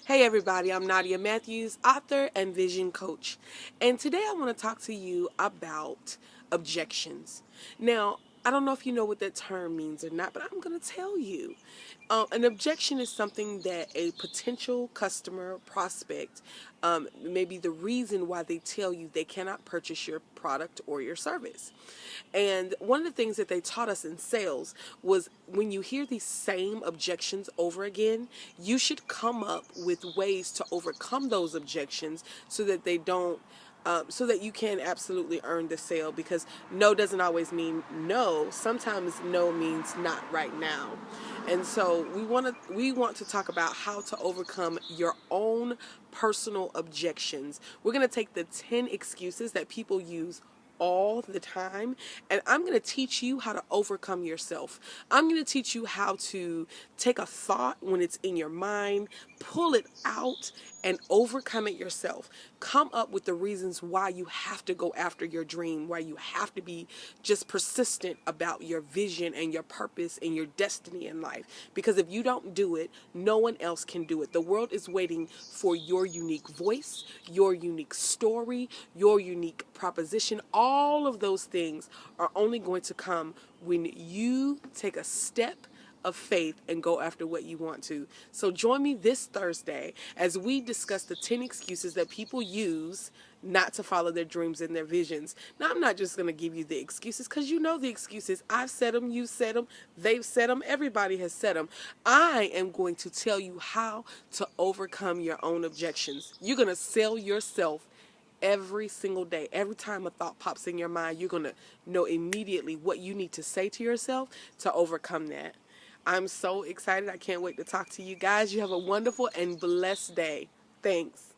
Hey everybody, I'm Nadia Matthews, author and vision coach. And today I want to talk to you about objections. Now, I don't know if you know what that term means or not, but I'm going to tell you. An objection is something that a potential customer prospect maybe the reason why they tell you they cannot purchase your product or your service. And one of the things that they taught us in sales was when you hear these same objections over again, you should come up with ways to overcome those objections so that they don't so that you can absolutely earn the sale, because no doesn't always mean no. Sometimes no means not right now. And so we want to talk about how to overcome your own personal objections. We're going to take the 10 excuses that people use all the time, and I'm going to teach you how to overcome yourself. I'm going to teach you how to take a thought when it's in your mind, pull it out and overcome it yourself. Come up with the reasons why you have to go after your dream, why you have to be just persistent about your vision and your purpose and your destiny in life. Because if you don't do it, no one else can do it. The world is waiting for your unique voice, your unique story, your unique proposition. All of those things are only going to come when you take a step of faith and go after what you want to. So join me this Thursday as we discuss the 10 excuses that people use not to follow their dreams and their visions. Now, I'm not just going to give you the excuses, because you know the excuses. I've said them, you said them, they've said them, everybody has said them. I am going to tell you how to overcome your own objections. You're going to sell yourself every single day. Every time a thought pops in your mind, you're going to know immediately what you need to say to yourself to overcome that. I'm so excited. I can't wait to talk to you guys. You have a wonderful and blessed day. Thanks.